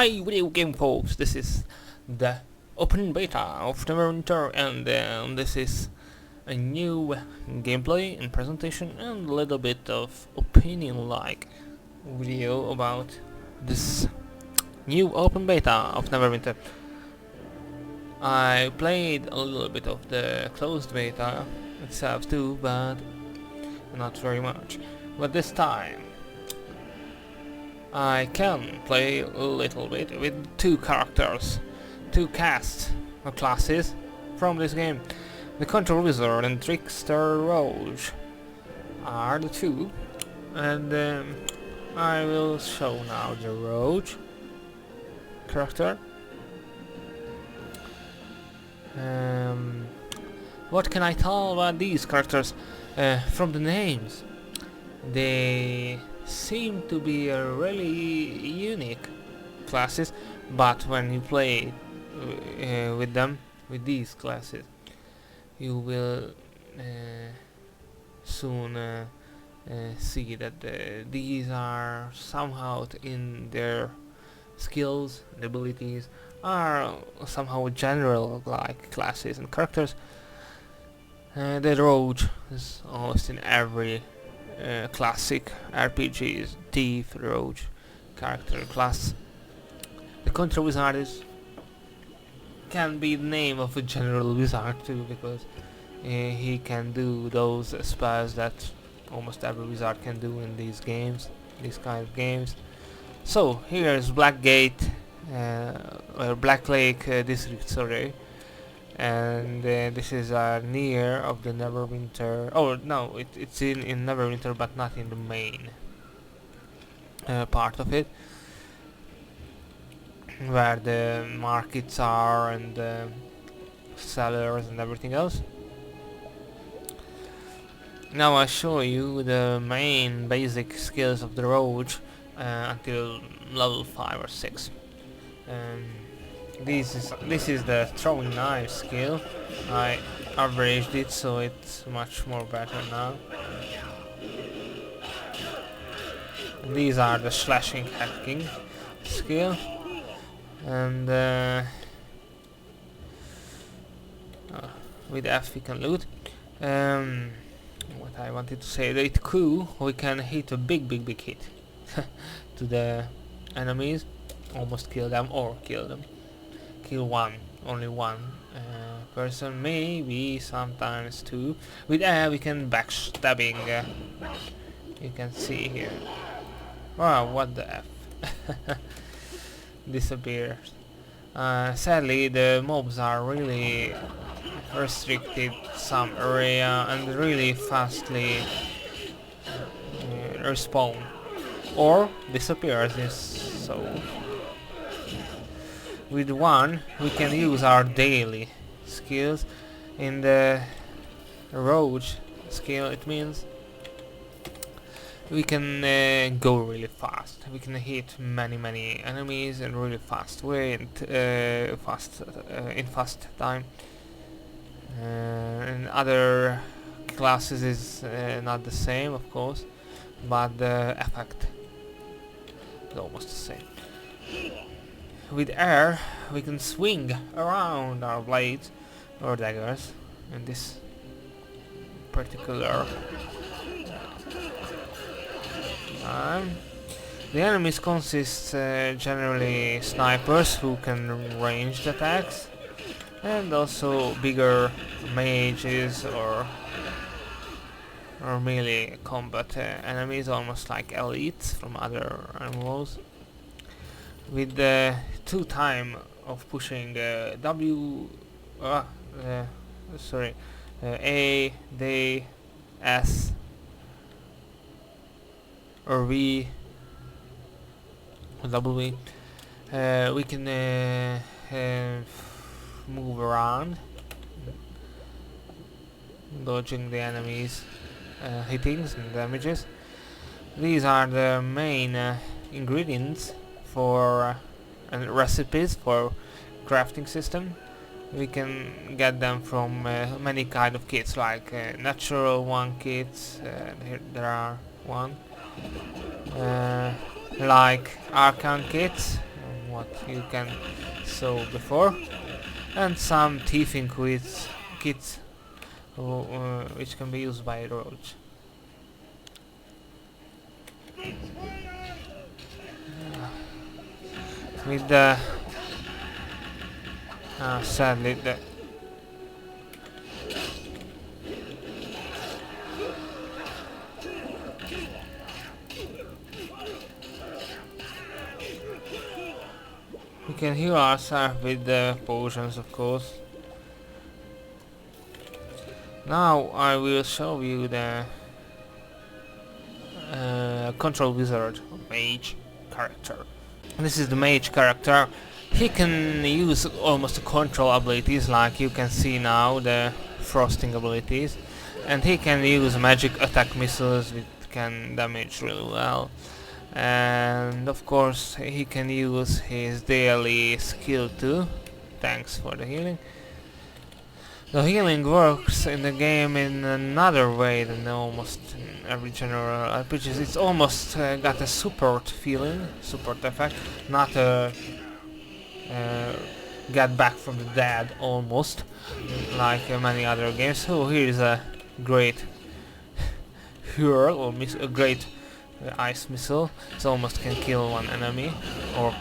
Hi video game folks, this is the open beta of Neverwinter, and this is a new gameplay and presentation and a little bit of opinion like video about this new open beta of Neverwinter. I played a little bit of the closed beta itself too, but not very much. But this time I can play a little bit with two characters, two casts or classes from this game. The Control Wizard and Trickster Rogue are the two, and I will show now the Rogue character. What can I tell about these characters? From the names, they seem to be really unique classes, but when you play with them, with these classes, you will soon see that these are somehow in their skills and abilities are somehow general like classes and characters. The rogue is almost in every classic RPGs, thief, rogue character class. The Control Wizard can be the name of a general wizard too, because he can do those spells that almost every wizard can do in these games, these kind of games. So here's Blackgate, or Black Lake district, sorry. And this is near of the Neverwinter. Oh no, it's in Neverwinter, but not in the main part of it, where the markets are and sellers and everything else. Now I show you the main basic skills of the rogue until level 5 or 6. This is the throwing knife skill. I averaged it, so it's much more better now. These are the slashing hacking skill, and with F we can loot. What I wanted to say, with Q we can hit a big hit to the enemies, almost kill them or kill them. Kill only one person, maybe sometimes two. With we can backstabbing. You can see here. Wow, what the F? Disappears. Sadly, the mobs are really restricted some area and really fastly respawn or disappears. So with one we can use our daily skills. In the rogue skill it means we can go really fast. We can hit many enemies in really fast way and in fast time. In other classes is not the same, of course, but the effect is almost the same. With air we can swing around our blades or daggers in this particular time. The enemies consist generally snipers who can ranged attacks, and also bigger mages or melee combat enemies, almost like elites from other MMOs. With the 2 time of pushing A, D, S or V, W, we can move around, dodging the enemies' hittings and damages. These are the main ingredients for and recipes for crafting system. We can get them from many kind of kits, like natural one kits. Here there are one, like arcane kits, what you can saw before, and some thieving kits which can be used by rogues. With the sadly the we can heal ourselves with the potions, of course. Now I will show you the control wizard mage character. This is the mage character. He can use almost control abilities, like you can see now, the frosting abilities, and he can use magic attack missiles which can damage really well. And of course he can use his daily skill too. Thanks for the healing. The healing works in the game in another way than almost in every general RPG. It's almost got a support feeling, support effect, not a get back from the dead almost, like many other games. So here is a great hurl, or a great ice missile. It almost can kill one enemy, or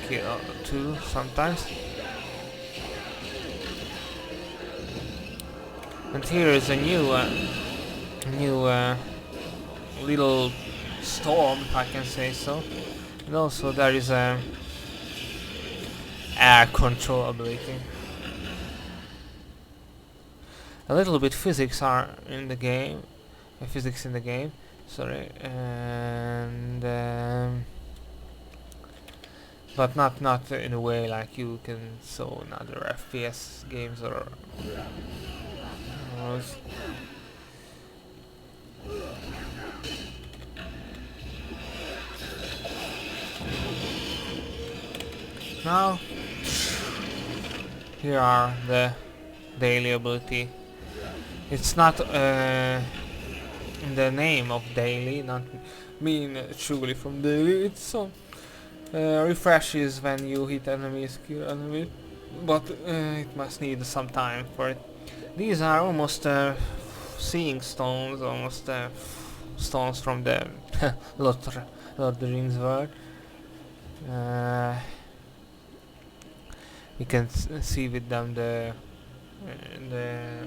kill two sometimes. And here is a new little storm, if I can say so. And also there is a air control ability. A little bit physics are in the game, physics in the game. Sorry, and but not in a way like you can saw in other FPS games or. Now, here are the daily ability. It's not in the name of daily, not mean truly from daily. It's refreshes when you hit enemies, kill enemies, but it must need some time for it. These are almost seeing stones, almost stones from the LOTRO, Lord of the Rings world. You can see with them the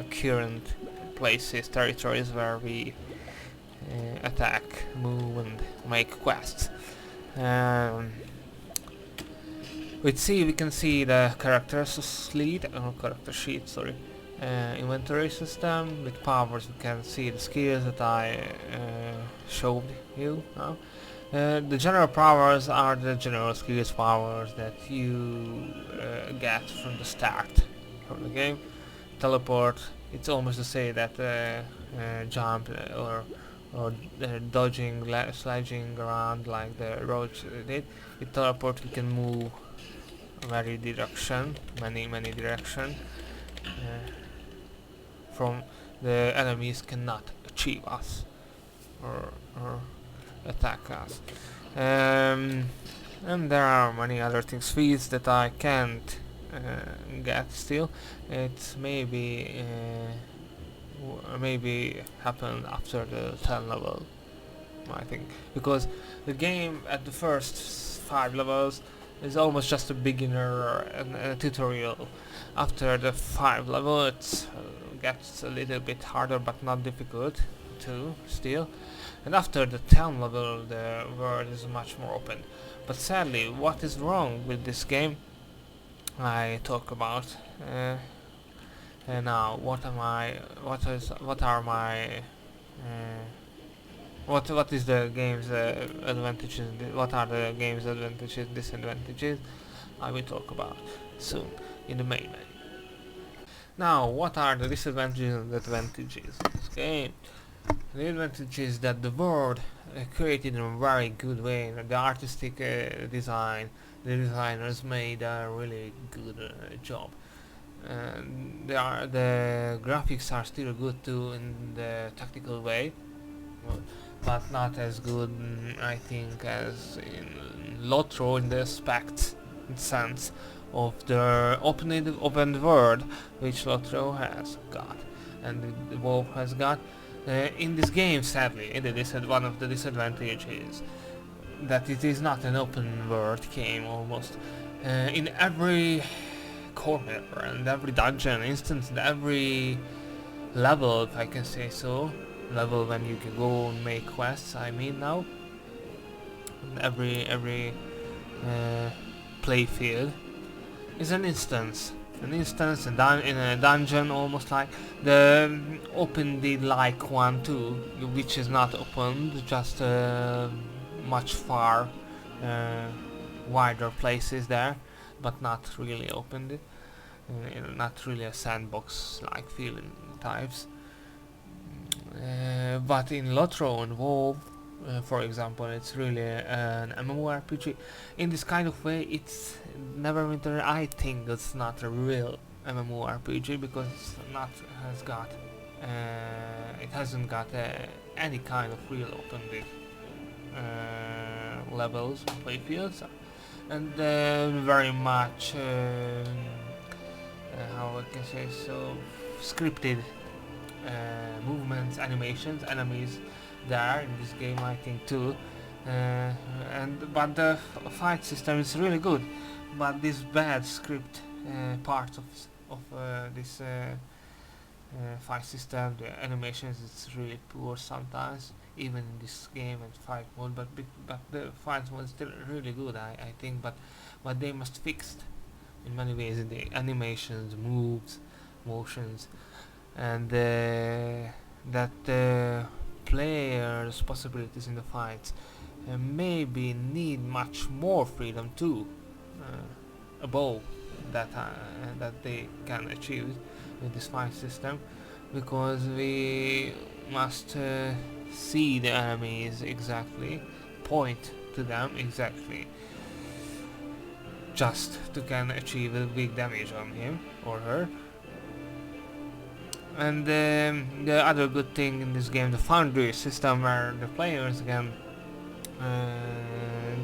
current places, territories where we attack, move, and make quests. We can see the characters character sheet, sorry. Inventory system with powers. We can see the skills that I showed you now. The general powers are the general skills powers that you get from the start of the game. Teleport, it's almost to say that jump or dodging, sliding around like the roads did. With teleport we can move many direction. From the enemies cannot achieve us or attack us. And there are many other things, feats that I can't get still. It maybe happen after the 10 level, I think, because the game at the first 5 levels is almost just a beginner and a tutorial. After the 5 level it gets a little bit harder, but not difficult too still. And after the 10 level the world is much more open. But sadly, what is wrong with this game I talk about. And now what is the game's advantages? What are the game's advantages, disadvantages? I will talk about soon in the main menu. Now, what are the disadvantages and advantages of this game? The advantage is that the world created in a very good way. The artistic design, the designers made a really good job. The graphics are still good too in the tactical way. but not as good, I think, as in LOTRO in the aspect sense of the open world which LOTRO has got and the WoW has got. In this game, sadly, one of the disadvantages that it is not an open world game almost. In every corner and every dungeon instance and every level, if I can say so, level when you can go and make quests, I mean now, every play field is an instance. In a dungeon, almost like the opened like one too, which is not opened, just much far wider places there, but not really opened. Not really a sandbox like feeling types. But in LOTRO and WoW, for example, it's really an MMORPG. In this kind of way, it's Neverwinter. I think it's not a real MMORPG because it hasn't got any kind of real open levels, playfields, and very much how I can say so, scripted movements, animations, enemies there in this game, I think too. But the fight system is really good. But this bad script part of this fight system, the animations, it's really poor sometimes, even in this game and fight mode. But the fight mode is still really good, I think. But they must fix in many ways in the animations, moves, motions, and that players' possibilities in the fights maybe need much more freedom too, above that they can achieve with this fight system, because we must see the enemies exactly, point to them exactly, just to can achieve a big damage on him or her. And the other good thing in this game, the Foundry system, where the players can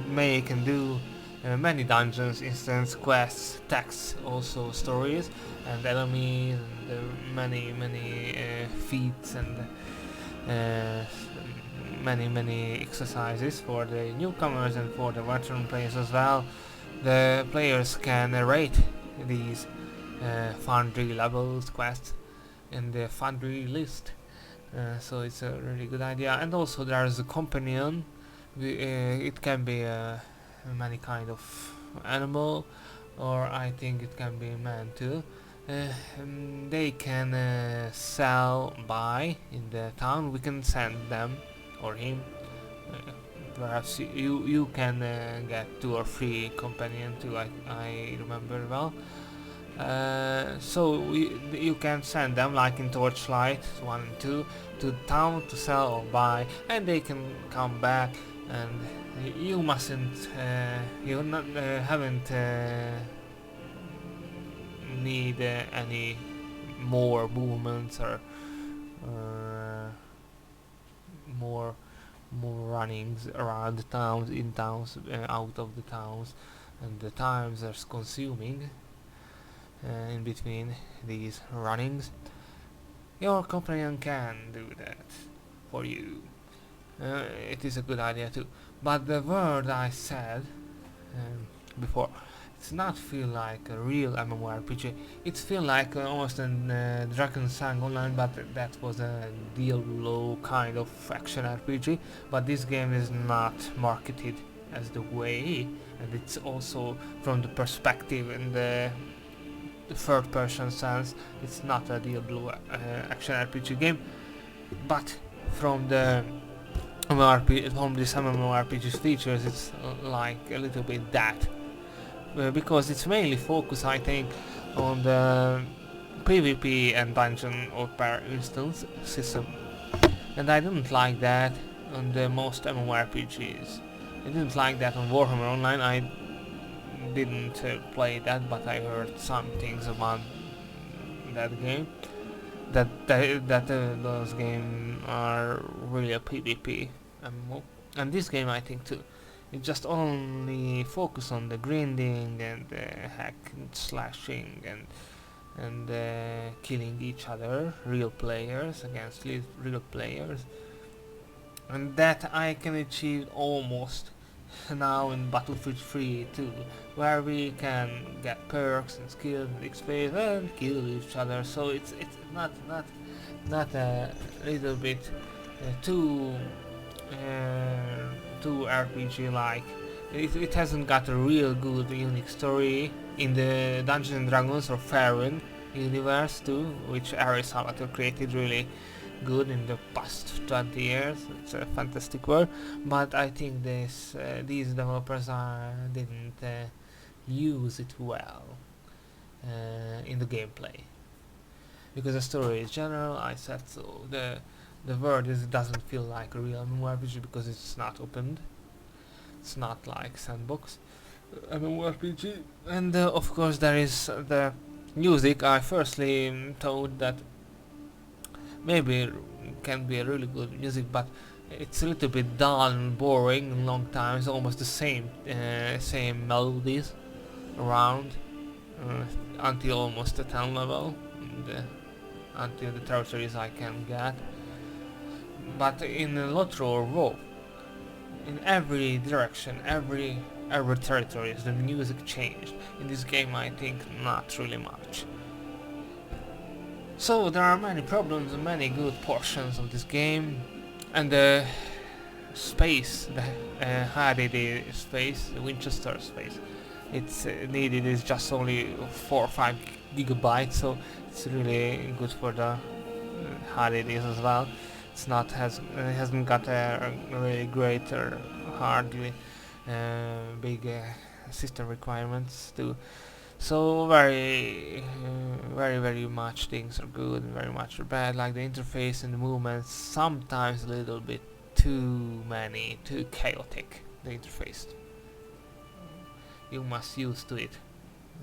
make and do many dungeons, instance, quests, texts, also stories, and enemies, and many feats, and many exercises for the newcomers and for the veteran players as well. The players can rate these Foundry levels, quests, in the Foundry list. So it's a really good idea. And also there's a companion. It can be many kind of animal, or I think it can be a man too. They can buy in the town. We can send them or him. Perhaps you can get 2 or 3 companion too. I remember well. So you can send them, like in Torchlight 1 and 2, to town to sell or buy, and they can come back, and you mustn't, you not haven't need any more movements or more runnings around the towns, in towns, out of the towns, and the times are consuming in between these runnings. Your companion can do that for you. It is a good idea too. But the word I said before, it's not feel like a real MMORPG. It feel like almost a Dragon Sang Online, but that was a Diablo kind of action RPG. But this game is not marketed as the way, and it's also from the perspective and the third person sense. It's not a Diablo action RPG game, but from the from this MMORPG's features, it's like a little bit that, because it's mainly focused, I think, on the PvP and dungeon or per instance system, and I didn't like that on the most MMORPGs. I didn't like that on Warhammer Online. I didn't play that, but I heard some things about that game. That those games are really a PvP MMO. And this game, I think too, it just only focus on the grinding and hack and slashing and killing each other, real players against real players, and that I can achieve almost now in Battlefield 3 too, where we can get perks and skills and XP and kill each other. So it's not a little bit too too RPG like. It hasn't got a real good unique story in the Dungeons and Dragons or Faerun universe too, which Salvatore created really good in the past 20 years. It's a fantastic world, but I think these developers didn't use it well in the gameplay, because the story is general. I said so. The world doesn't feel like a real MMORPG because it's not opened. It's not like sandbox MMORPG, and of course there is the music. I firstly thought that maybe it can be a really good music, but it's a little bit dull and boring in long times, almost the same melodies around until almost the 10 level, and, until the territories I can get. But in LOTRO or WoW, in every direction, every territories, the music changed. In this game, I think not really much. So there are many problems and many good portions of this game, and the space, the HDD space, the Winchester space, it's needed is just only 4 or 5 gigabytes, so it's really good for the HDDs as well. It's not it hasn't got a really great or hardly big system requirements too. So very much things are good and very much are bad, like the interface and the movements, sometimes a little bit too chaotic, the interface. You must use to it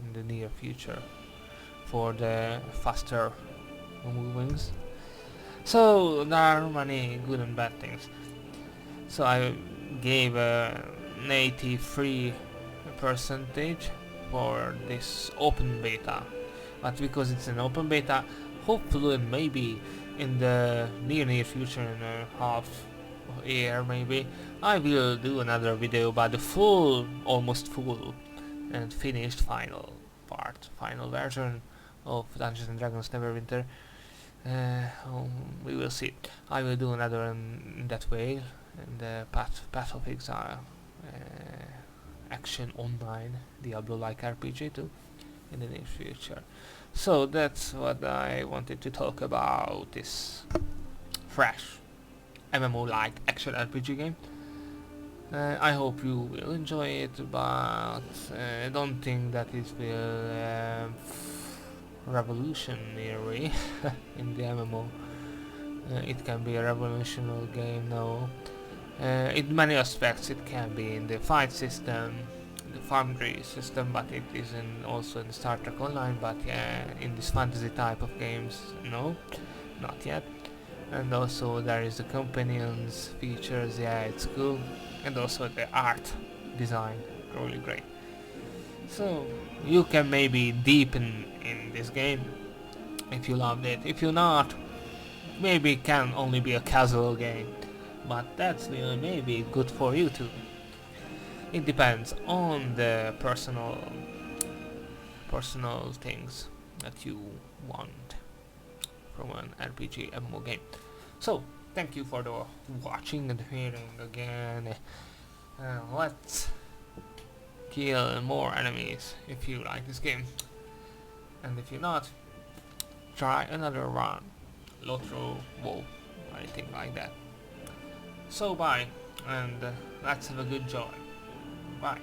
in the near future for the faster movements. So there are many good and bad things. So I gave a 83% for this open beta, but because it's an open beta, hopefully maybe in the near future, in a half year maybe, I will do another video about the almost full and finished final version of Dungeons and Dragons Neverwinter. We will see. I will do another in that way, and the Path of Exile action online Diablo-like RPG too in the near future. So that's what I wanted to talk about, this fresh MMO-like action RPG game. I hope you will enjoy it, but I don't think that it will revolutionary in the MMO. It can be a revolutionary game now. In many aspects it can be in the fight system, the Foundry system, but it is also in Star Trek Online, but in this fantasy type of games, no, not yet. And also there is the companions features, it's cool, and also the art design, really great. So you can maybe deepen in this game if you loved it. If you're not, maybe it can only be a casual game, but that's maybe good for you too. It depends on the personal things that you want from an RPG MMO game. So thank you for the watching and hearing again. Let's kill more enemies if you like this game, and if you're not, try another run, LOTRO, WoW, anything like that. So bye, and let's have a good joy. Bye.